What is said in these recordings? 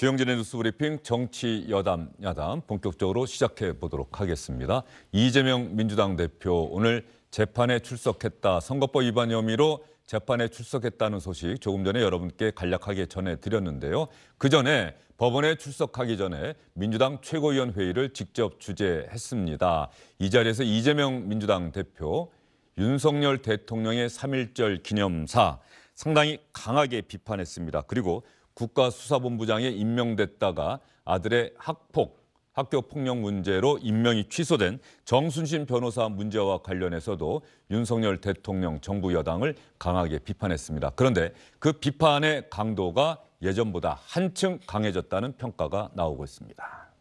주영진의 뉴스 브리핑 정치 여담 야담 본격적으로 시작해 보도록 하겠습니다. 이재명 민주당 대표 오늘 재판에 출석했다. 선거법 위반 혐의로 재판에 출석했다는 소식 조금 전에 여러분께 간략하게 전해드렸는데요. 그 전에 법원에 출석하기 전에 민주당 최고위원 회의를 직접 주재했습니다. 이 자리에서 이재명 민주당 대표 윤석열 대통령의 3.1절 기념사 상당히 강하게 비판했습니다. 그리고 국가수사본부장에 임명됐다가 아들의 학교폭력 문제로 임명이 취소된 정순신 변호사 문제와 관련해서도 윤석열 대통령 정부 여당을 강하게 비판했습니다. 그런데 그 비판의 강도가 예전보다 한층 강해졌다는 평가가 나오고 있습니다.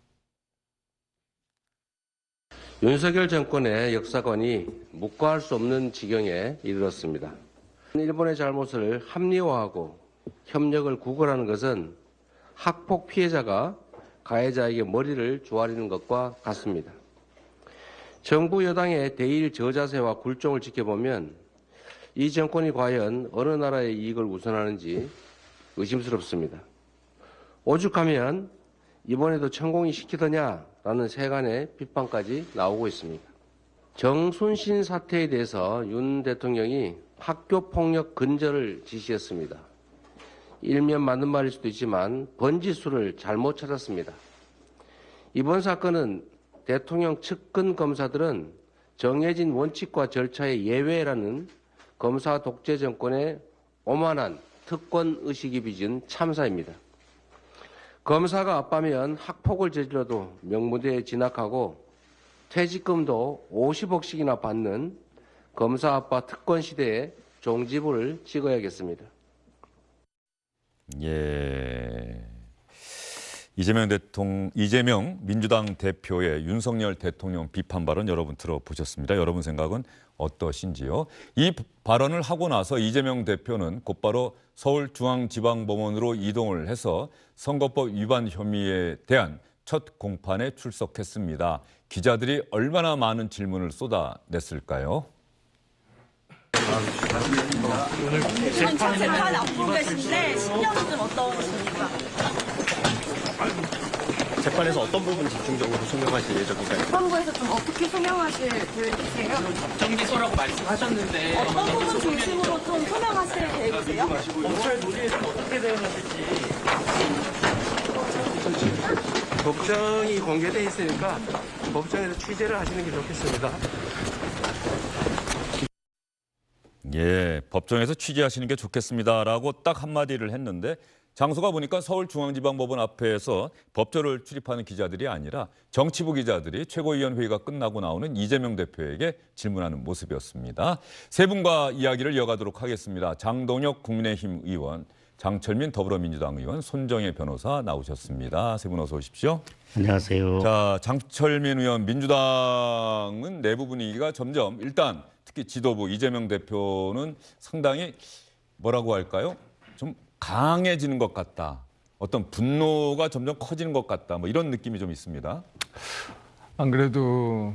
윤석열 정권의 역사관이 묵과할 수 없는 지경에 이르렀습니다. 일본의 잘못을 합리화하고 협력을 구걸하는 것은 학폭 피해자가 가해자에게 머리를 조아리는 것과 같습니다. 정부 여당의 대일 저자세와 굴종을 지켜보면 이 정권이 과연 어느 나라의 이익을 우선하는지 의심스럽습니다. 오죽하면 이번에도 천공이 시키더냐라는 세간의 비판까지 나오고 있습니다. 정순신 사태에 대해서 윤 대통령이 학교폭력 근절을 지시했습니다. 일면 맞는 말일 수도 있지만 번지수를 잘못 찾았습니다. 이번 사건은 대통령 측근 검사들은 정해진 원칙과 절차의 예외라는 검사 독재 정권의 오만한 특권 의식이 빚은 참사입니다. 검사가 아빠면 학폭을 저질러도 명무대에 진학하고 퇴직금도 50억씩이나 받는 검사 아빠 특권 시대에 종지부를 찍어야겠습니다. 예. 이재명 민주당 대표의 윤석열 대통령 비판 발언 여러분 들어보셨습니다. 여러분 생각은 어떠신지요? 이 발언을 하고 나서 이재명 대표는 곧바로 서울중앙지방법원으로 이동을 해서 선거법 위반 혐의에 대한 첫 공판에 출석했습니다. 기자들이 얼마나 많은 질문을 쏟아냈을까요? 오늘 재판 앞두고 계신데 신경은 좀 어떠십니까? 재판에서 어떤 부분 집중적으로 소명하실 예정인가요? 재판부에서 좀 어떻게 소명하실 계획이세요? 정기소라고 말씀하셨는데 어떤 부분 중심으로 좀 소명하실 계획이세요? 검찰 논의에 좀 어떻게 대응하실지. 법정이 공개돼 있으니까 법정에서 취재를 하시는 게 좋겠습니다. 예, 법정에서 취재하시는 게 좋겠습니다라고 딱 한마디를 했는데 장소가 보니까 서울중앙지방법원 앞에서 법조를 출입하는 기자들이 아니라 정치부 기자들이 최고위원 회의가 끝나고 나오는 이재명 대표에게 질문하는 모습이었습니다. 세 분과 이야기를 이어가도록 하겠습니다. 장동혁 국민의힘 의원, 장철민 더불어민주당 의원, 손정혜 변호사 나오셨습니다. 세 분 어서 오십시오. 안녕하세요. 자, 장철민 의원, 민주당은 내부 분위기가 점점 일단 특히 지도부 이재명 대표는 상당히 뭐라고 할까요? 좀 강해지는 것 같다. 어떤 분노가 점점 커지는 것 같다. 뭐 이런 느낌이 좀 있습니다. 안 그래도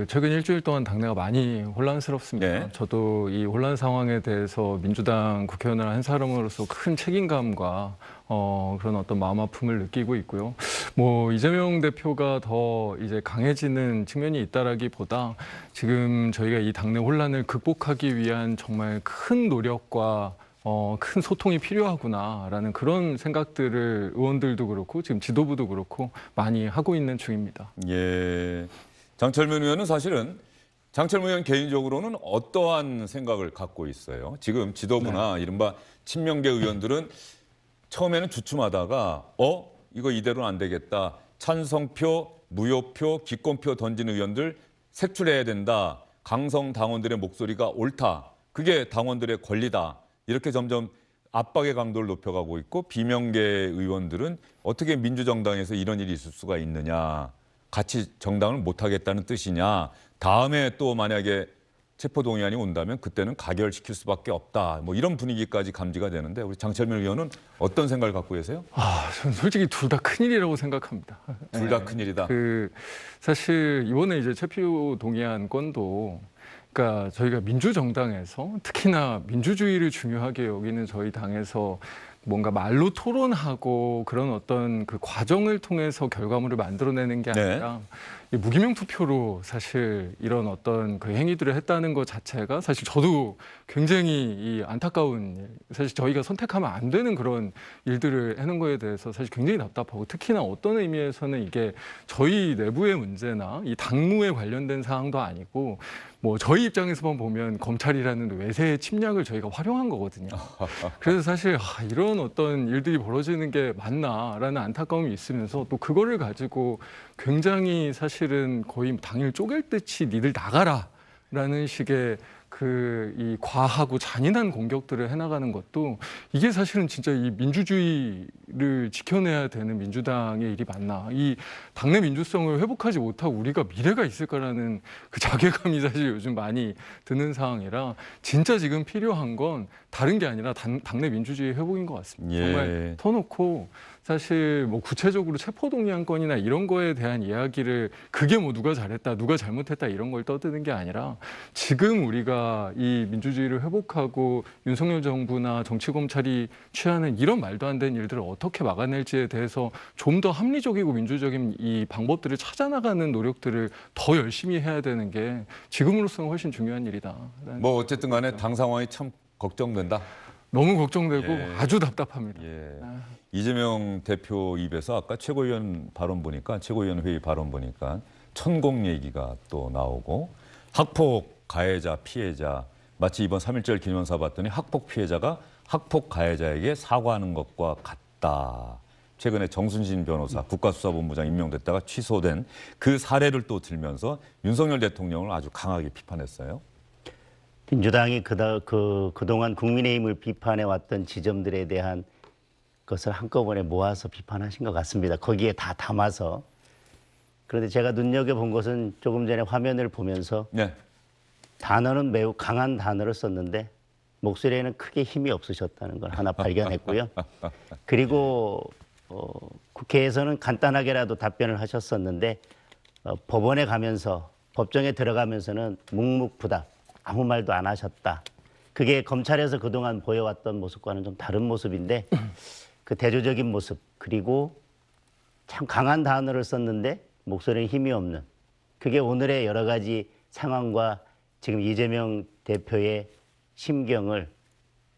최근 일주일 동안 당내가 많이 혼란스럽습니다. 네. 저도 이 혼란 상황에 대해서 민주당 국회의원을 한 사람으로서 큰 책임감과 그런 어떤 마음 아픔을 느끼고 있고요. 뭐 이재명 대표가 더 이제 강해지는 측면이 있다라기보다 지금 저희가 이 당내 혼란을 극복하기 위한 정말 큰 노력과 큰 소통이 필요하구나라는 그런 생각들을 의원들도 그렇고 지금 지도부도 그렇고 많이 하고 있는 중입니다. 예. 장철민 의원은 사실은 장철민 의원 개인적으로는 어떠한 생각을 갖고 있어요? 지금 지도부나 이른바 친명계 의원들은 처음에는 주춤하다가 이거 이대로는 안 되겠다. 찬성표, 무효표, 기권표 던진 의원들 색출해야 된다. 강성 당원들의 목소리가 옳다. 그게 당원들의 권리다. 이렇게 점점 압박의 강도를 높여가고 있고 비명계 의원들은 어떻게 민주정당에서 이런 일이 있을 수가 있느냐. 같이 정당을 못하겠다는 뜻이냐. 다음에 또 만약에 체포동의안이 온다면 그때는 가결시킬 수밖에 없다. 뭐 이런 분위기까지 감지가 되는데 우리 장철민 의원은 어떤 생각을 갖고 계세요? 저는 솔직히 둘 다 큰일이라고 생각합니다. 둘 다 큰일이다. 사실 이번에 이제 체포동의안 건도 그러니까 저희가 민주정당에서 특히나 민주주의를 중요하게 여기는 저희 당에서 뭔가 말로 토론하고 그런 어떤 그 과정을 통해서 결과물을 만들어내는 게 아니라 이 무기명 투표로 사실 이런 어떤 그 행위들을 했다는 것 자체가 사실 저도 굉장히 이 안타까운 일, 사실 저희가 선택하면 안 되는 그런 일들을 해놓은 거에 대해서 사실 굉장히 답답하고 특히나 어떤 의미에서는 이게 저희 내부의 문제나 이 당무에 관련된 사항도 아니고 뭐 저희 입장에서만 보면 검찰이라는 외세의 침략을 저희가 활용한 거거든요. 그래서 사실 이런 어떤 일들이 벌어지는 게 맞나라는 안타까움이 있으면서 또 그거를 가지고 굉장히 사실은 거의 당일 쪼갤 듯이 니들 나가라라는 식의 이 과하고 잔인한 공격들을 해나가는 것도 이게 사실은 진짜 이 민주주의를 지켜내야 되는 민주당의 일이 맞나. 이 당내 민주성을 회복하지 못하고 우리가 미래가 있을까라는 그 자괴감이 사실 요즘 많이 드는 상황이라 진짜 지금 필요한 건 다른 게 아니라 당내 민주주의 회복인 것 같습니다. 예. 정말 터놓고 사실 뭐 구체적으로 체포동의안건이나 이런 거에 대한 이야기를 그게 뭐 누가 잘했다, 누가 잘못했다 이런 걸 떠드는 게 아니라 지금 우리가 이 민주주의를 회복하고 윤석열 정부나 정치검찰이 취하는 이런 말도 안 되는 일들을 어떻게 막아낼지에 대해서 좀 더 합리적이고 민주적인 이 방법들을 찾아나가는 노력들을 더 열심히 해야 되는 게 지금으로서는 훨씬 중요한 일이다. 뭐 어쨌든 간에 당 상황이 참 걱정된다. 너무 걱정되고 예. 아주 답답합니다. 예. 이재명 대표 입에서 아까 최고위원 발언 보니까 최고위원 회의 발언 보니까 천공 얘기가 또 나오고 학폭 가해자 피해자 마치 이번 3.1절 기념사 봤더니 학폭 피해자가 학폭 가해자에게 사과하는 것과 같다. 최근에 정순신 변호사 국가수사본부장 임명됐다가 취소된 그 사례를 또 들면서 윤석열 대통령을 아주 강하게 비판했어요. 민주당이 그동안 국민의힘을 비판해왔던 지점들에 대한 것을 한꺼번에 모아서 비판하신 것 같습니다. 거기에 다 담아서. 그런데 제가 눈여겨본 것은 조금 전에 화면을 보면서 네. 단어는 매우 강한 단어를 썼는데 목소리에는 크게 힘이 없으셨다는 걸 하나 발견했고요. 그리고 국회에서는 간단하게라도 답변을 하셨었는데 법원에 가면서 법정에 들어가면서는 묵묵부답 아무 말도 안 하셨다. 그게 검찰에서 그동안 보여왔던 모습과는 좀 다른 모습인데 그 대조적인 모습 그리고 참 강한 단어를 썼는데 목소리에 힘이 없는 그게 오늘의 여러 가지 상황과 지금 이재명 대표의 심경을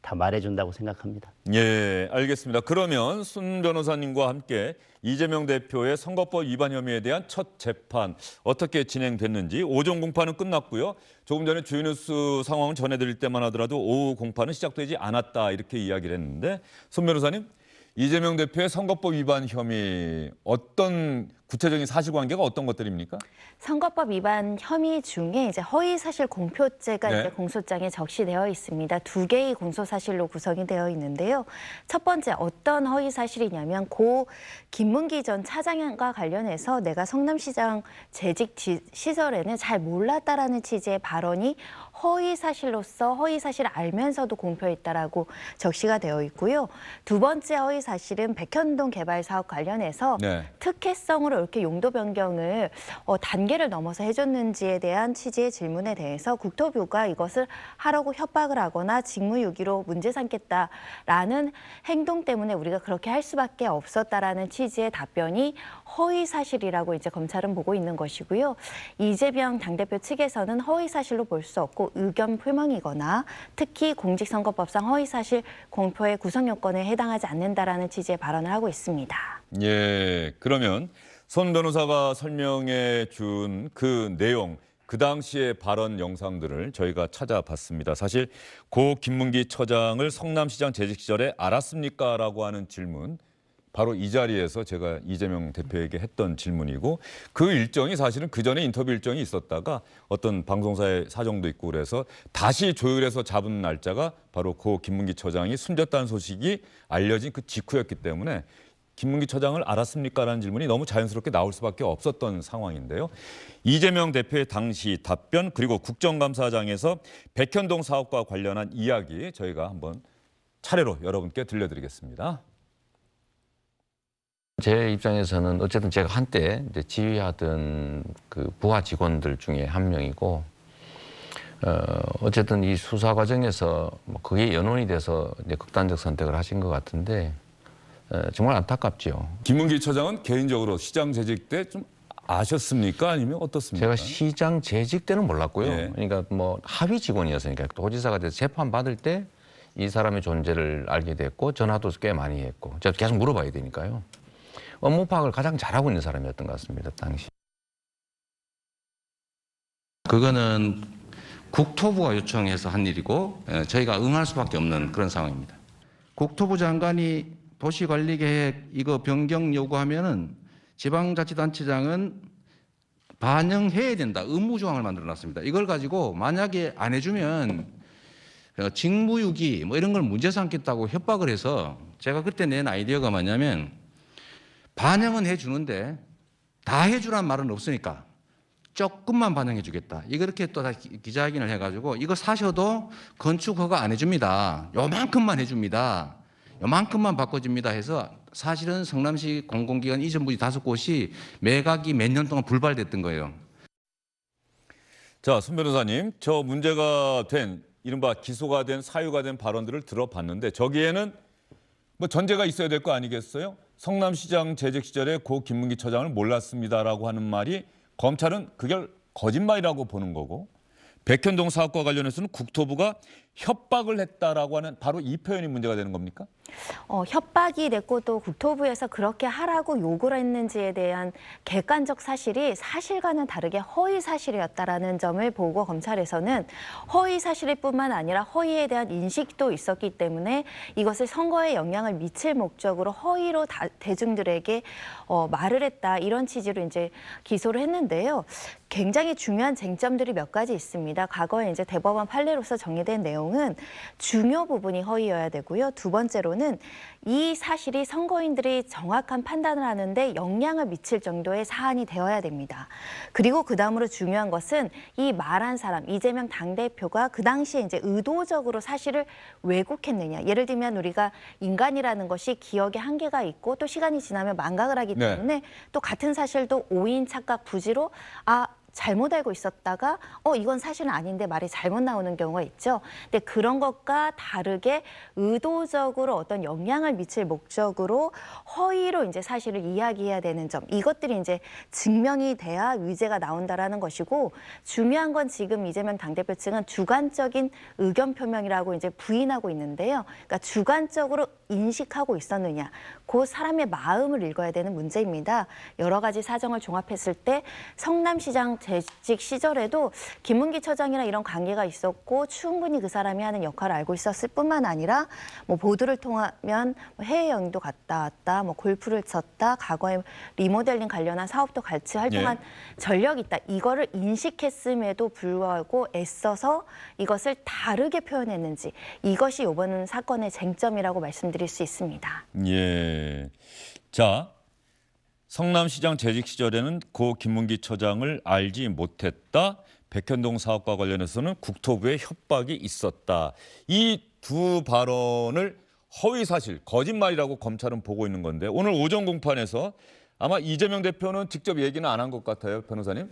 다 말해준다고 생각합니다. 예, 알겠습니다. 그러면 순 변호사님과 함께 이재명 대표의 선거법 위반 혐의에 대한 첫 재판 어떻게 진행됐는지 오전 공판은 끝났고요. 조금 전에 주요뉴스 상황을 전해드릴 때만 하더라도 오후 공판은 시작되지 않았다 이렇게 이야기를 했는데 순 변호사님, 이재명 대표의 선거법 위반 혐의 어떤 구체적인 사실관계가 어떤 것들입니까? 선거법 위반 혐의 중에 이제 허위사실 공표죄가 네. 이제 공소장에 적시되어 있습니다. 2개의 공소사실로 구성이 되어 있는데요. 첫 번째 어떤 허위사실이냐면 고 김문기 전 차장과 관련해서 내가 성남시장 재직 시절에는 잘 몰랐다라는 취지의 발언이 허위사실로서 허위사실을 알면서도 공표했다라고 적시가 되어 있고요. 두 번째 허위사실은 백현동 개발 사업 관련해서 네. 특혜성으로 이렇게 용도 변경을 단계를 넘어서 해줬는지에 대한 취지의 질문에 대해서 국토부가 이것을 하라고 협박을 하거나 직무유기로 문제 삼겠다라는 행동 때문에 우리가 그렇게 할 수밖에 없었다라는 취지의 답변이 허위사실이라고 이제 검찰은 보고 있는 것이고요. 이재명 당대표 측에서는 허위사실로 볼 수 없고 의견 표명이거나 특히 공직선거법상 허위사실 공표의 구성 요건에 해당하지 않는다라는 취지의 발언을 하고 있습니다. 예, 그러면 손 변호사가 설명해 준 그 내용, 그 당시의 발언 영상들을 저희가 찾아봤습니다. 사실 고 김문기 처장을 성남시장 재직 시절에 알았습니까? 라고 하는 질문, 바로 이 자리에서 제가 이재명 대표에게 했던 질문이고 그 일정이 사실은 그 전에 인터뷰 일정이 있었다가 어떤 방송사의 사정도 있고 그래서 다시 조율해서 잡은 날짜가 바로 고 김문기 처장이 숨졌다는 소식이 알려진 그 직후였기 때문에 김문기 처장을 알았습니까? 라는 질문이 너무 자연스럽게 나올 수밖에 없었던 상황인데요. 이재명 대표의 당시 답변 그리고 국정감사장에서 백현동 사업과 관련한 이야기 저희가 한번 차례로 여러분께 들려드리겠습니다. 제 입장에서는 어쨌든 제가 한때 이제 지휘하던 그 부하 직원들 중에 한 명이고 어쨌든 이 수사 과정에서 뭐 그게 연원이 돼서 이제 극단적 선택을 하신 것 같은데 정말 안타깝죠. 김문기 처장은 개인적으로 시장 재직 때 좀 아셨습니까? 아니면 어떻습니까? 제가 시장 재직 때는 몰랐고요. 예. 그러니까 뭐 하위 직원이었으니까 도지사가 돼서 재판 받을 때 이 사람의 존재를 알게 됐고 전화도 꽤 많이 했고 제가 계속 물어봐야 되니까요. 업무 파악을 가장 잘하고 있는 사람이었던 것 같습니다. 당시. 그거는 국토부가 요청해서 한 일이고 저희가 응할 수밖에 없는 그런 상황입니다. 국토부 장관이 도시관리계획 이거 변경 요구하면은 지방자치단체장은 반영해야 된다. 의무조항을 만들어놨습니다. 이걸 가지고 만약에 안 해주면 직무유기 뭐 이런 걸 문제 삼겠다고 협박을 해서 제가 그때 낸 아이디어가 뭐냐면 반영은 해주는데 다 해주란 말은 없으니까 조금만 반영해 주겠다. 이렇게 또 다 기자회견을 해가지고 이거 사셔도 건축 허가 안 해줍니다. 요만큼만 해줍니다. 요만큼만 바꿔줍니다 해서 사실은 성남시 공공기관 이전 부지 5곳이 매각이 몇 년 동안 불발됐던 거예요. 자, 손 변호사님, 저 문제가 된 이른바 기소가 된 사유가 된 발언들을 들어봤는데 저기에는 뭐 전제가 있어야 될 거 아니겠어요? 성남시장 재직 시절에 고 김문기 처장을 몰랐습니다라고 하는 말이 검찰은 그걸 거짓말이라고 보는 거고 백현동 사업과 관련해서는 국토부가 협박을 했다라고 하는 바로 이 표현이 문제가 되는 겁니까? 협박이 됐고 또 국토부에서 그렇게 하라고 요구를 했는지에 대한 객관적 사실이 사실과는 다르게 허위 사실이었다라는 점을 보고 검찰에서는 허위 사실일 뿐만 아니라 허위에 대한 인식도 있었기 때문에 이것을 선거에 영향을 미칠 목적으로 허위로 대중들에게 말을 했다 이런 취지로 이제 기소를 했는데요. 굉장히 중요한 쟁점들이 몇 가지 있습니다. 과거에 이제 대법원 판례로서 정리된 내용은 중요 부분이 허위여야 되고요. 두 번째로는 이 사실이 선거인들이 정확한 판단을 하는데 영향을 미칠 정도의 사안이 되어야 됩니다. 그리고 그 다음으로 중요한 것은 이 말한 사람, 이재명 당대표가 그 당시에 이제 의도적으로 사실을 왜곡했느냐. 예를 들면 우리가 인간이라는 것이 기억에 한계가 있고 또 시간이 지나면 망각을 하기 때문에 또 같은 사실도 오인, 착각, 부지로 잘못 알고 있었다가 이건 사실은 아닌데 말이 잘못 나오는 경우가 있죠. 근데 그런 것과 다르게 의도적으로 어떤 영향을 미칠 목적으로 허위로 이제 사실을 이야기해야 되는 점. 이것들이 이제 증명이 돼야 유죄가 나온다라는 것이고 중요한 건 지금 이재명 당대표 측은 주관적인 의견 표명이라고 이제 부인하고 있는데요. 그러니까 주관적으로 인식하고 있었느냐. 그 사람의 마음을 읽어야 되는 문제입니다. 여러 가지 사정을 종합했을 때 성남시장 재직 시절에도 김문기 처장이랑 이런 관계가 있었고 충분히 그 사람이 하는 역할을 알고 있었을 뿐만 아니라 뭐 보도를 통하면 해외여행도 갔다 왔다, 뭐 골프를 쳤다, 과거에 리모델링 관련한 사업도 같이 활동한 전력이 있다. 이거를 인식했음에도 불구하고 애써서 이것을 다르게 표현했는지 이것이 이번 사건의 쟁점이라고 말씀드릴 수 있습니다. 예. 자, 성남시장 재직 시절에는 고 김문기 처장을 알지 못했다. 백현동 사업과 관련해서는 국토부의 협박이 있었다. 이 두 발언을 허위 사실, 거짓말이라고 검찰은 보고 있는 건데 오늘 오전 공판에서 아마 이재명 대표는 직접 얘기는 안 한 것 같아요, 변호사님.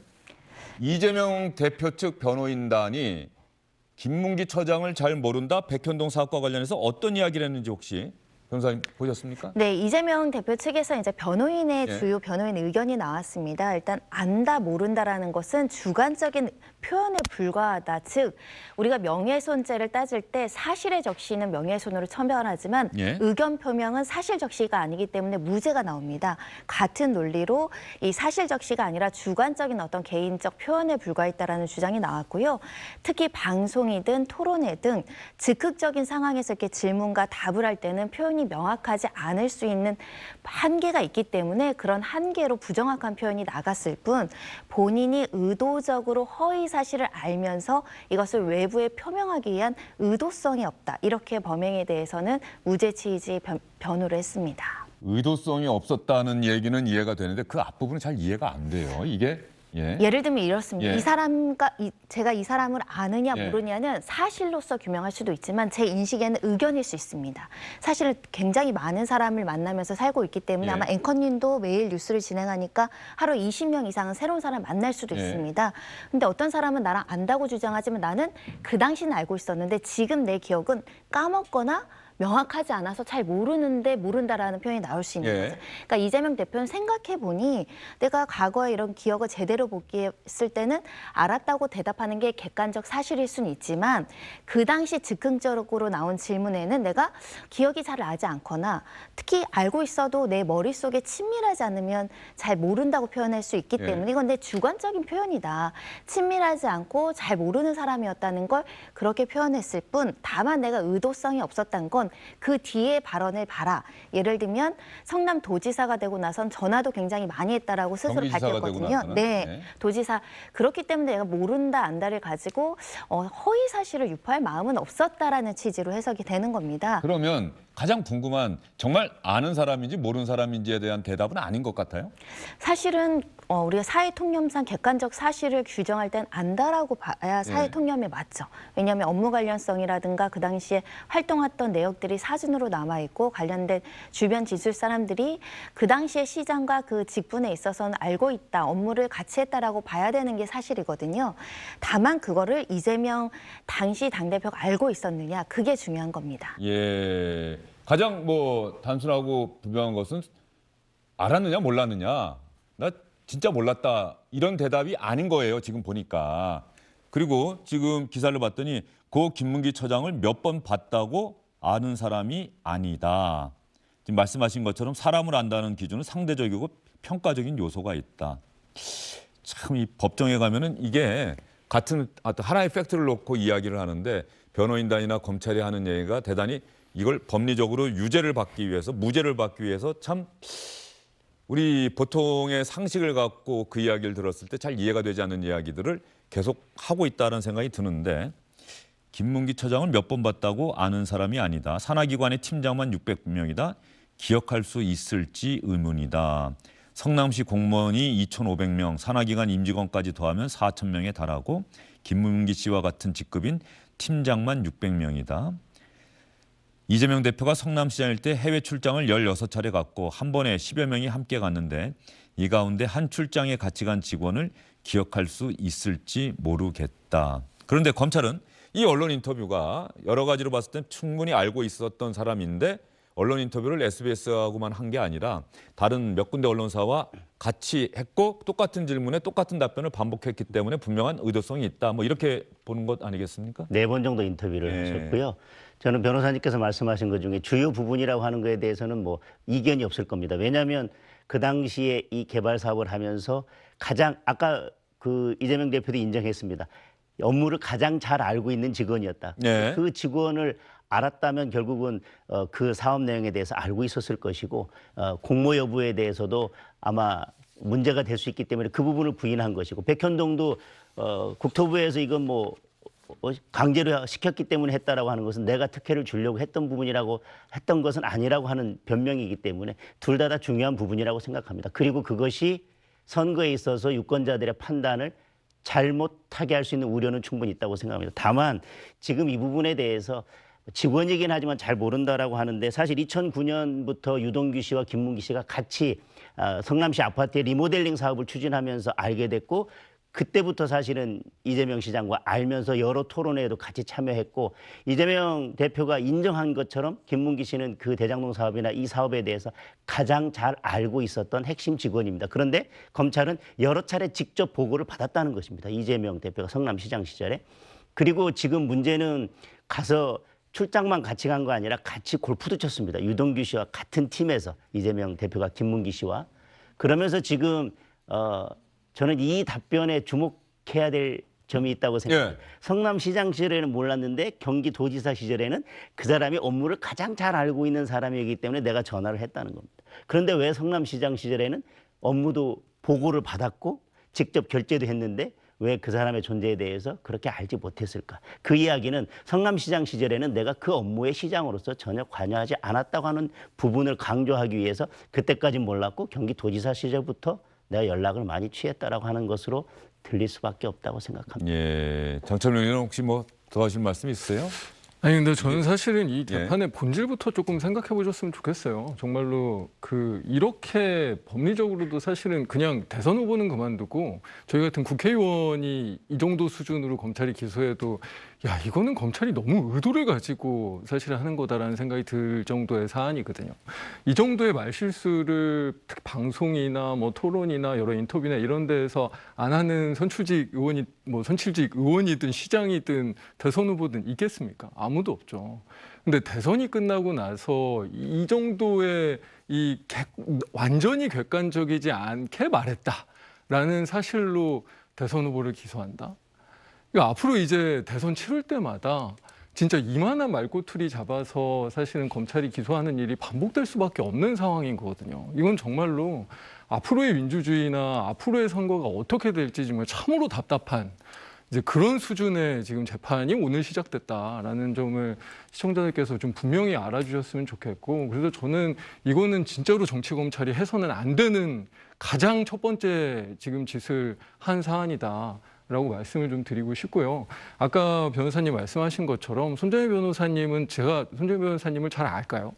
이재명 대표 측 변호인단이 김문기 처장을 잘 모른다. 백현동 사업과 관련해서 어떤 이야기를 했는지 혹시 변호사님 보셨습니까? 네, 이재명 대표 측에서 이제 변호인의 주요 변호인 의견이 나왔습니다. 일단 안다 모른다라는 것은 주관적인 표현에 불과하다. 즉 우리가 명예훼손죄를 따질 때 사실의 적시는 명예훼손으로 처벌하지만 의견 표명은 사실 적시가 아니기 때문에 무죄가 나옵니다. 같은 논리로 이 사실 적시가 아니라 주관적인 어떤 개인적 표현에 불과했다라는 주장이 나왔고요. 특히 방송이든 토론회 등 즉흥적인 상황에서 이렇게 질문과 답을 할 때는 표현이 명확하지 않을 수 있는 한계가 있기 때문에 그런 한계로 부정확한 표현이 나갔을 뿐 본인이 의도적으로 허위 사실을 알면서 이것을 외부에 표명하기 위한 의도성이 없다. 이렇게 범행에 대해서는 무죄 취지 변호를 했습니다. 의도성이 없었다는 얘기는 이해가 되는데 그 앞부분은 잘 이해가 안 돼요. 이게 예. 예를 들면 이렇습니다. 예. 이 사람과 제가 이 사람을 아느냐 예. 모르냐는 사실로서 규명할 수도 있지만 제 인식에는 의견일 수 있습니다. 사실 굉장히 많은 사람을 만나면서 살고 있기 때문에 예. 아마 앵커님도 매일 뉴스를 진행하니까 하루 20명 이상은 새로운 사람을 만날 수도 예. 있습니다. 근데 어떤 사람은 나랑 안다고 주장하지만 나는 그 당시는 알고 있었는데 지금 내 기억은 까먹거나 명확하지 않아서 잘 모르는데 모른다라는 표현이 나올 수 있는 예. 거죠. 그러니까 이재명 대표는 생각해 보니 내가 과거에 이런 기억을 제대로 복귀했을 때는 알았다고 대답하는 게 객관적 사실일 수는 있지만 그 당시 즉흥적으로 나온 질문에는 내가 기억이 잘 나지 않거나 특히 알고 있어도 내 머릿속에 친밀하지 않으면 잘 모른다고 표현할 수 있기 예. 때문에 이건 내 주관적인 표현이다. 친밀하지 않고 잘 모르는 사람이었다는 걸 그렇게 표현했을 뿐 다만 내가 의도성이 없었던 건 그 뒤에 발언을 봐라. 예를 들면 성남도지사가 되고 나선 전화도 굉장히 많이 했다라고 스스로 경기지사가 되고 밝혔거든요. 나서는? 네, 네. 도지사. 그렇기 때문에 내가 모른다 안다를 가지고 허위 사실을 유포할 마음은 없었다라는 취지로 해석이 되는 겁니다. 그러면 가장 궁금한 정말 아는 사람인지 모르는 사람인지에 대한 대답은 아닌 것 같아요. 사실은 우리가 사회 통념상 객관적 사실을 규정할 땐 안다라고 봐야 사회 통념에 맞죠. 왜냐하면 업무 관련성이라든가 그 당시에 활동했던 내역들이 사진으로 남아있고 관련된 주변 지술 사람들이 그 당시에 시장과 그 직분에 있어서는 알고 있다. 업무를 같이 했다라고 봐야 되는 게 사실이거든요. 다만 그거를 이재명 당시 당대표가 알고 있었느냐. 그게 중요한 겁니다. 예. 가장 뭐 단순하고 분명한 것은 알았느냐 몰랐느냐. 나 진짜 몰랐다. 이런 대답이 아닌 거예요. 지금 보니까. 그리고 지금 기사를 봤더니 고 김문기 처장을 몇 번 봤다고 아는 사람이 아니다. 지금 말씀하신 것처럼 사람을 안다는 기준은 상대적이고 평가적인 요소가 있다. 참 이 법정에 가면은 이게 같은 하나의 팩트를 놓고 이야기를 하는데 변호인단이나 검찰이 하는 얘기가 대단히 이걸 법리적으로 유죄를 받기 위해서 무죄를 받기 위해서 참 우리 보통의 상식을 갖고 그 이야기를 들었을 때 잘 이해가 되지 않는 이야기들을 계속 하고 있다는 생각이 드는데 김문기 처장을 몇 번 봤다고 아는 사람이 아니다. 산하기관의 팀장만 600명이다. 기억할 수 있을지 의문이다. 성남시 공무원이 2,500명, 산하기관 임직원까지 더하면 4,000명에 달하고 김문기 씨와 같은 직급인 팀장만 600명이다. 이재명 대표가 성남시장일 때 해외 출장을 16차례 갔고 한 번에 10여 명이 함께 갔는데 이 가운데 한 출장에 같이 간 직원을 기억할 수 있을지 모르겠다. 그런데 검찰은 이 언론 인터뷰가 여러 가지로 봤을 땐 충분히 알고 있었던 사람인데 언론 인터뷰를 SBS하고만 한 게 아니라 다른 몇 군데 언론사와 같이 했고 똑같은 질문에 똑같은 답변을 반복했기 때문에 분명한 의도성이 있다. 뭐 이렇게 보는 것 아니겠습니까? 4번 정도 인터뷰를 예. 하셨고요. 저는 변호사님께서 말씀하신 것 중에 주요 부분이라고 하는 것에 대해서는 뭐 이견이 없을 겁니다. 왜냐하면 그 당시에 이 개발 사업을 하면서 가장 아까 그 이재명 대표도 인정했습니다. 업무를 가장 잘 알고 있는 직원이었다. 네. 그 직원을 알았다면 결국은 그 사업 내용에 대해서 알고 있었을 것이고 공모 여부에 대해서도 아마 문제가 될 수 있기 때문에 그 부분을 부인한 것이고 백현동도 국토부에서 이건 뭐 강제로 시켰기 때문에 했다라고 하는 것은 내가 특혜를 주려고 했던 부분이라고 했던 것은 아니라고 하는 변명이기 때문에 둘 다 중요한 부분이라고 생각합니다. 그리고 그것이 선거에 있어서 유권자들의 판단을 잘못하게 할 수 있는 우려는 충분히 있다고 생각합니다. 다만 지금 이 부분에 대해서 직원이긴 하지만 잘 모른다라고 하는데 사실 2009년부터 유동규 씨와 김문기 씨가 같이 성남시 아파트의 리모델링 사업을 추진하면서 알게 됐고 그때부터 사실은 이재명 시장과 알면서 여러 토론회에도 같이 참여했고 이재명 대표가 인정한 것처럼 김문기 씨는 그 대장동 사업이나 이 사업에 대해서 가장 잘 알고 있었던 핵심 직원입니다. 그런데 검찰은 여러 차례 직접 보고를 받았다는 것입니다. 이재명 대표가 성남시장 시절에. 그리고 지금 문제는 가서 출장만 같이 간 거 아니라 같이 골프도 쳤습니다. 유동규 씨와 같은 팀에서 이재명 대표가 김문기 씨와. 그러면서 지금 저는 이 답변에 주목해야 될 점이 있다고 생각해요. 성남시장 시절에는 몰랐는데 경기도지사 시절에는 그 사람이 업무를 가장 잘 알고 있는 사람이기 때문에 내가 전화를 했다는 겁니다. 그런데 왜 성남시장 시절에는 업무도 보고를 받았고 직접 결제도 했는데 왜 그 사람의 존재에 대해서 그렇게 알지 못했을까? 그 이야기는 성남시장 시절에는 내가 그 업무의 시장으로서 전혀 관여하지 않았다고 하는 부분을 강조하기 위해서 그때까지 몰랐고 경기도지사 시절부터 내가 연락을 많이 취했다라고 하는 것으로 들릴 수밖에 없다고 생각합니다. 예, 장철민 의원은 혹시 뭐 더 하실 말씀 있으세요? 아니 근데 저는 사실은 이 재판의 본질부터 조금 생각해 보셨으면 좋겠어요. 정말로 이렇게 법리적으로도 사실은 그냥 대선 후보는 그만두고 저희 같은 국회의원이 이 정도 수준으로 검찰이 기소해도 야 이거는 검찰이 너무 의도를 가지고 사실 하는 거다라는 생각이 들 정도의 사안이거든요. 이 정도의 말실수를 특히 방송이나 뭐 토론이나 여러 인터뷰나 이런 데에서 안 하는 선출직 의원이 뭐 선출직 의원이든 시장이든 대선 후보든 있겠습니까? 아무도 없죠. 근데 대선이 끝나고 나서 이 정도의 완전히 객관적이지 않게 말했다라는 사실로 대선 후보를 기소한다. 앞으로 이제 대선 치를 때마다 진짜 이만한 말꼬투리 잡아서 사실은 검찰이 기소하는 일이 반복될 수밖에 없는 상황인 거거든요. 이건 정말로 앞으로의 민주주의나 앞으로의 선거가 어떻게 될지 정말 참으로 답답한 이제 그런 수준의 지금 재판이 오늘 시작됐다라는 점을 시청자들께서 좀 분명히 알아주셨으면 좋겠고, 그래서 저는 이거는 진짜로 정치 검찰이 해서는 안 되는 가장 첫 번째 지금 짓을 한 사안이다. 라고 말씀을 좀 드리고 싶고요. 아까 변호사님 말씀하신 것처럼 손정혜 변호사님은 제가 손정혜 변호사님을 잘 알까요?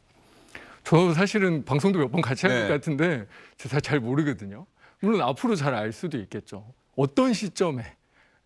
저 사실은 방송도 몇 번 같이 한 것 같은데 제가 잘 모르거든요. 물론 앞으로 잘 알 수도 있겠죠. 어떤 시점에.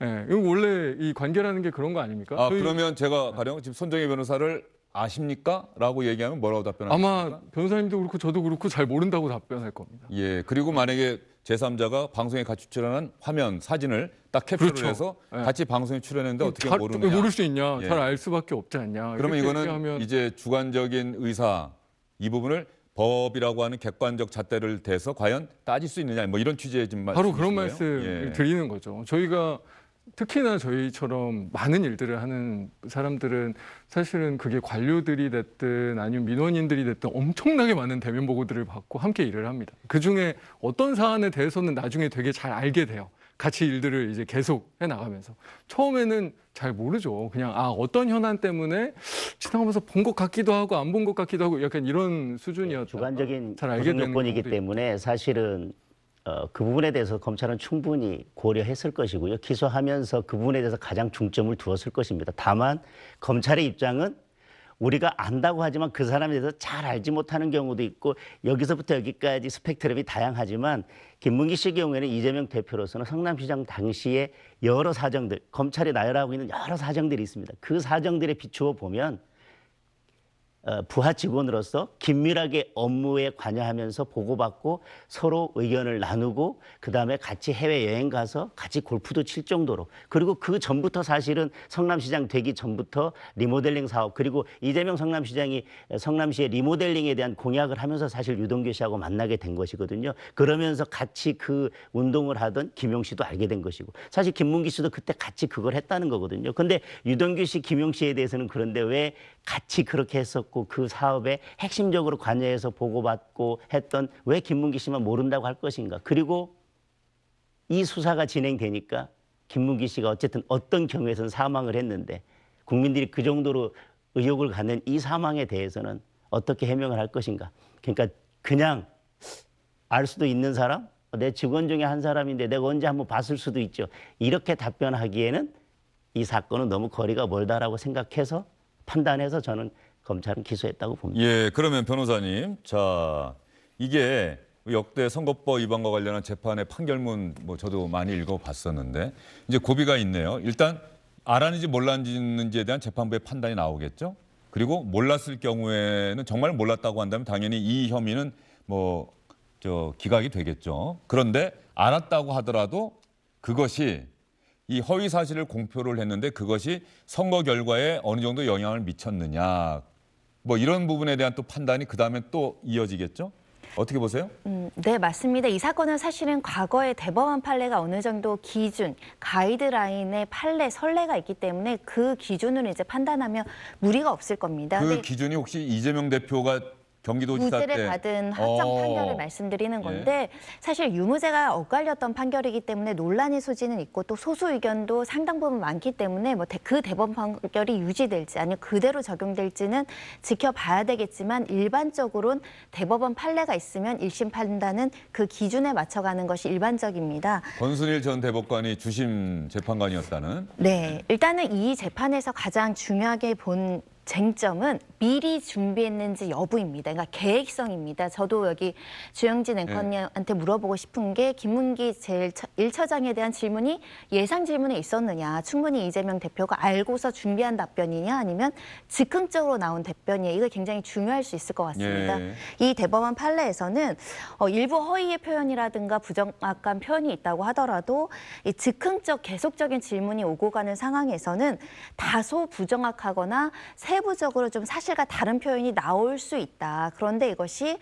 예, 이거 원래 이 관계라는 게 그런 거 아닙니까? 그러면 제가 가령 지금 손정혜 변호사를 아십니까? 라고 얘기하면 뭐라고 답변하십니까? 아마 변호사님도 그렇고 저도 그렇고 잘 모른다고 답변할 겁니다. 예, 그리고 만약에 제3자가 방송에 같이 출연한 화면, 사진을 딱 캡처를 그렇죠. 해서 예. 같이 방송에 출연했는데 어떻게 모르느냐. 모를 수 있냐. 예. 잘 알 수밖에 없지 않냐. 그러면 이렇게 이거는 얘기하면 이제 주관적인 의사 이 부분을 법이라고 하는 객관적 잣대를 대서 과연 따질 수 있느냐 뭐 이런 취지의 지금 바로 그런 말씀이시네요. 말씀을 예. 드리는 거죠. 저희가 특히나 저희처럼 많은 일들을 하는 사람들은 사실은 그게 관료들이 됐든 아니면 민원인들이 됐든 엄청나게 많은 대면 보고들을 받고 함께 일을 합니다. 그중에 어떤 사안에 대해서는 나중에 되게 잘 알게 돼요. 같이 일들을 이제 계속 해나가면서. 처음에는 잘 모르죠. 그냥 어떤 현안 때문에 지나가면서 본 것 같기도 하고 안 본 것 같기도 하고 약간 이런 수준이었다. 주관적인 잘 알게 되는 요건이기 경우도 때문에 사실은 그 부분에 대해서 검찰은 충분히 고려했을 것이고요. 기소하면서 그 부분에 대해서 가장 중점을 두었을 것입니다. 다만 검찰의 입장은 우리가 안다고 하지만 그 사람에 대해서 잘 알지 못하는 경우도 있고 여기서부터 여기까지 스펙트럼이 다양하지만 김문기 씨의 경우에는 이재명 대표로서는 성남시장 당시에 여러 사정들, 검찰이 나열하고 있는 여러 사정들이 있습니다. 그 사정들에 비추어 보면 부하 직원으로서 긴밀하게 업무에 관여하면서 보고받고 서로 의견을 나누고 그다음에 같이 해외여행 가서 같이 골프도 칠 정도로, 그리고 그 전부터 사실은 성남시장 되기 전부터 리모델링 사업, 그리고 이재명 성남시장이 성남시의 리모델링에 대한 공약을 하면서 사실 유동규 씨하고 만나게 된 것이거든요. 그러면서 같이 그 운동을 하던 김용 씨도 알게 된 것이고, 사실 김문기 씨도 그때 같이 그걸 했다는 거거든요. 근데 유동규 씨, 김용 씨에 대해서는 그런데 왜 같이 그렇게 했었고 그 사업에 핵심적으로 관여해서 보고받고 했던 왜 김문기 씨만 모른다고 할 것인가. 그리고 이 수사가 진행되니까 김문기 씨가 어쨌든 어떤 경우에서는 사망을 했는데 국민들이 그 정도로 의혹을 갖는 이 사망에 대해서는 어떻게 해명을 할 것인가. 그러니까 그냥 알 수도 있는 사람, 내 직원 중에 한 사람인데 내가 언제 한번 봤을 수도 있죠. 이렇게 답변하기에는 이 사건은 너무 거리가 멀다라고 생각해서 판단해서 저는 검찰은 기소했다고 봅니다. 예, 그러면 변호사님, 자 이게 역대 선거법 위반과 관련한 재판의 판결문 뭐 저도 많이 읽어봤었는데 이제 고비가 있네요. 일단 알았는지 몰랐는지에 대한 재판부의 판단이 나오겠죠. 그리고 몰랐을 경우에는 정말 몰랐다고 한다면 당연히 이 혐의는 뭐 기각이 되겠죠. 그런데 알았다고 하더라도 그것이 이 허위 사실을 공표를 했는데 그것이 선거 결과에 어느 정도 영향을 미쳤느냐, 뭐 이런 부분에 대한 또 판단이 그 다음에 또 이어지겠죠? 어떻게 보세요? 네, 맞습니다. 이 사건은 사실은 과거의 대법원 판례가 어느 정도 기준, 가이드라인의 판례, 선례가 있기 때문에 그 기준으로 이제 판단하면 무리가 없을 겁니다. 그 근데 기준이 혹시 이재명 대표가 경기도지사 무죄를 때 받은 확정 판결을 말씀드리는 건데 사실 유무죄가 엇갈렸던 판결이기 때문에 논란의 소지는 있고 또 소수 의견도 상당 부분 많기 때문에 뭐 그 대법원 판결이 유지될지 아니면 그대로 적용될지는 지켜봐야 되겠지만 일반적으로는 대법원 판례가 있으면 1심 판단은 그 기준에 맞춰가는 것이 일반적입니다. 권순일 전 대법관이 주심 재판관이었다는. 네, 일단은 이 재판에서 가장 중요하게 본 쟁점은 미리 준비했는지 여부입니다. 그러니까 계획성입니다. 저도 여기 주영진 앵커님한테 물어보고 싶은 게 김문기 제1처장에 대한 질문이 예상 질문에 있었느냐. 충분히 이재명 대표가 알고서 준비한 답변이냐 아니면 즉흥적으로 나온 답변이냐. 이거 굉장히 중요할 수 있을 것 같습니다. 이 대법원 판례에서는 일부 허위의 표현이라든가 부정확한 표현이 있다고 하더라도 이 즉흥적 계속적인 질문이 오고 가는 상황에서는 다소 부정확하거나 세부적으로 좀 사실과 다른 표현이 나올 수 있다. 그런데 이것이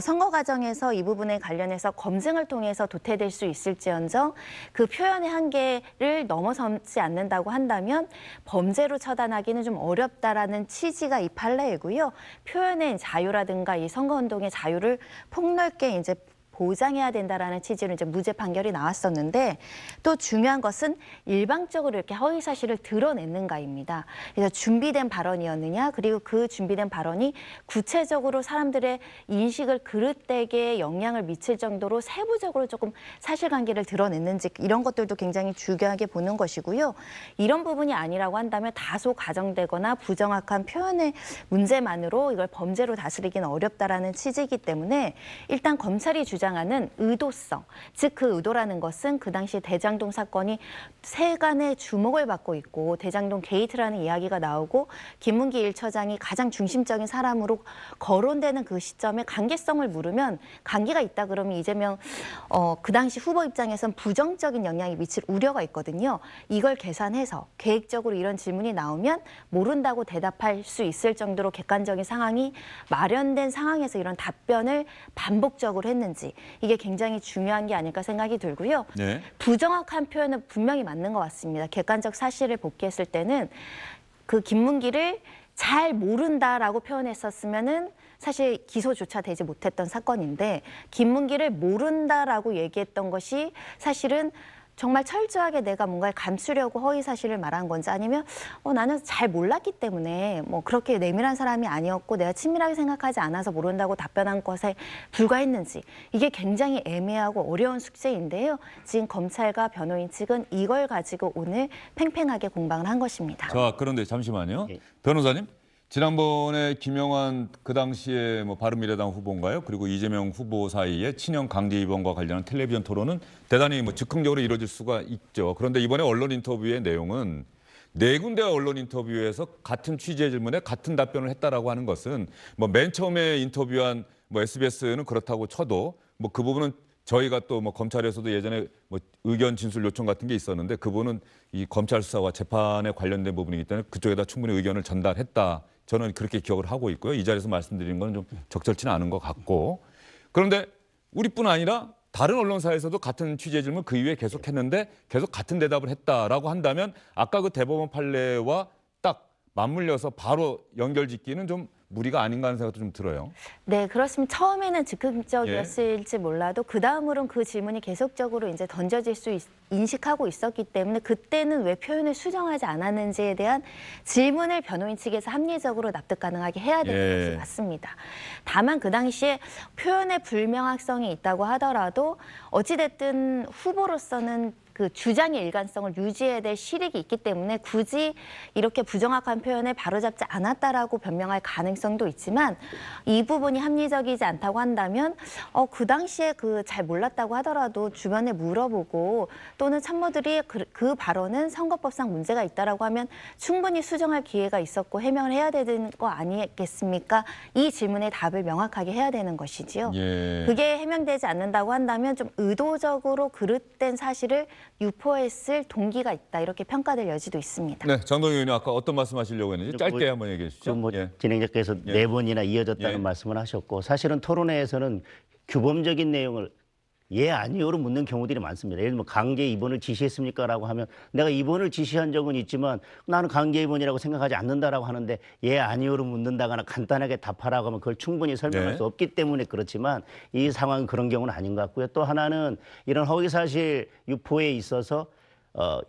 선거 과정에서 이 부분에 관련해서 검증을 통해서 도태될 수 있을지언정 그 표현의 한계를 넘어서지 않는다고 한다면 범죄로 처단하기는 좀 어렵다라는 취지가 이 판례이고요. 표현의 자유라든가 이 선거운동의 자유를 폭넓게 이제 보장해야 된다라는 취지로 이제 무죄 판결이 나왔었는데 또 중요한 것은 일방적으로 이렇게 허위 사실을 드러냈는가입니다. 그래서 준비된 발언이었느냐 그리고 그 준비된 발언이 구체적으로 사람들의 인식을 그릇되게 영향을 미칠 정도로 세부적으로 조금 사실관계를 드러냈는지 이런 것들도 굉장히 중요하게 보는 것이고요. 이런 부분이 아니라고 한다면 다소 가정되거나 부정확한 표현의 문제만으로 이걸 범죄로 다스리기는 어렵다라는 취지이기 때문에 일단 검찰이 주장하는 의도성, 즉 그 의도라는 것은 그 당시 대장동 사건이 세간의 주목을 받고 있고 대장동 게이트라는 이야기가 나오고 김문기 1처장이 가장 중심적인 사람으로 거론되는 그 시점에 관계성을 물으면 관계가 있다 그러면 이재명 그 당시 후보 입장에선 부정적인 영향이 미칠 우려가 있거든요. 이걸 계산해서 계획적으로 이런 질문이 나오면 모른다고 대답할 수 있을 정도로 객관적인 상황이 마련된 상황에서 이런 답변을 반복적으로 했는지 이게 굉장히 중요한 게 아닐까 생각이 들고요. 네. 부정확한 표현은 분명히 맞는 것 같습니다. 객관적 사실을 복귀했을 때는 그 김문기를 잘 모른다라고 표현했었으면은 사실 기소조차 되지 못했던 사건인데 김문기를 모른다라고 얘기했던 것이 사실은 정말 철저하게 내가 뭔가를 감추려고 허위 사실을 말한 건지 아니면 나는 잘 몰랐기 때문에 뭐 그렇게 내밀한 사람이 아니었고 내가 친밀하게 생각하지 않아서 모른다고 답변한 것에 불과했는지 이게 굉장히 애매하고 어려운 숙제인데요. 지금 검찰과 변호인 측은 이걸 가지고 오늘 팽팽하게 공방을 한 것입니다. 자, 그런데 잠시만요. 변호사님, 지난번에 김영환 그 당시에 뭐 바른미래당 후보인가요? 그리고 이재명 후보 사이에 친형 강제 입원과 관련한 텔레비전 토론은 대단히 뭐 즉흥적으로 이루어질 수가 있죠. 그런데 이번에 언론 인터뷰의 내용은 네 군데 언론 인터뷰에서 같은 취지의 질문에 같은 답변을 했다라고 하는 것은 뭐 맨 처음에 인터뷰한 뭐 SBS는 그렇다고 쳐도 뭐 그 부분은 저희가 또 뭐 검찰에서도 예전에 뭐 의견 진술 요청 같은 게 있었는데 그분은 이 검찰 수사와 재판에 관련된 부분이기 때문에 그쪽에다 충분히 의견을 전달했다. 저는 그렇게 기억을 하고 있고요. 이 자리에서 말씀드리는 건 좀 적절치는 않은 것 같고. 그런데 우리뿐 아니라 다른 언론사에서도 같은 취지의 질문 그 이후에 계속했는데 계속 같은 대답을 했다라고 한다면 아까 그 대법원 판례와 딱 맞물려서 바로 연결짓기는 좀 무리가 아닌가 하는 생각도 좀 들어요. 네, 그렇습니다. 처음에는 즉흥적이었을지 몰라도 그 다음으로는 그 질문이 계속적으로 이제 던져질 수 인식하고 있었기 때문에 그때는 왜 표현을 수정하지 않았는지에 대한 질문을 변호인 측에서 합리적으로 납득 가능하게 해야 되는 것이 맞습니다. 다만 그 당시에 표현의 불명확성이 있다고 하더라도 어찌됐든 후보로서는 그 주장의 일관성을 유지해야 될 실익이 있기 때문에 굳이 이렇게 부정확한 표현을 바로잡지 않았다라고 변명할 가능성도 있지만 이 부분이 합리적이지 않다고 한다면 그 당시에 그 잘 몰랐다고 하더라도 주변에 물어보고 또는 참모들이 그 발언은 선거법상 문제가 있다라고 하면 충분히 수정할 기회가 있었고 해명을 해야 되는 거 아니겠습니까? 이 질문에 답을 명확하게 해야 되는 것이지요. 그게 해명되지 않는다고 한다면 좀 의도적으로 그릇된 사실을 유포했을 동기가 있다 이렇게 평가될 여지도 있습니다. 네, 장동희 의원님 아까 어떤 말씀하시려고 했는지 짧게 한번 얘기해 주시죠. 진행자께서 네 번이나 이어졌다는 말씀을 하셨고 사실은 토론회에서는 규범적인 내용을 예, 아니요로 묻는 경우들이 많습니다. 예를 들면 강제 입원을 지시했습니까라고 하면 내가 입원을 지시한 적은 있지만 나는 강제 입원이라고 생각하지 않는다라고 하는데 예, 아니요로 묻는다거나 간단하게 답하라고 하면 그걸 충분히 설명할 네. 수 없기 때문에 그렇지만 이 상황은 그런 경우는 아닌 것 같고요. 또 하나는 이런 허위사실 유포에 있어서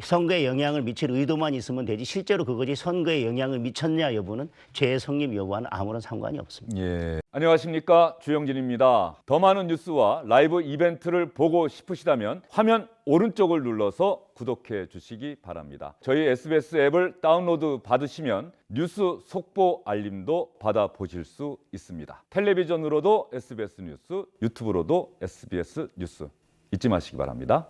선거에 영향을 미칠 의도만 있으면 되지 실제로 그것이 선거에 영향을 미쳤냐 여부는 죄의 성립 여부와는 아무런 상관이 없습니다. 예. 안녕하십니까, 주영진입니다. 더 많은 뉴스와 라이브 이벤트를 보고 싶으시다면 화면 오른쪽을 눌러서 구독해 주시기 바랍니다. 저희 SBS 앱을 다운로드 받으시면 뉴스 속보 알림도 받아보실 수 있습니다. 텔레비전으로도 SBS 뉴스, 유튜브로도 SBS 뉴스 잊지 마시기 바랍니다.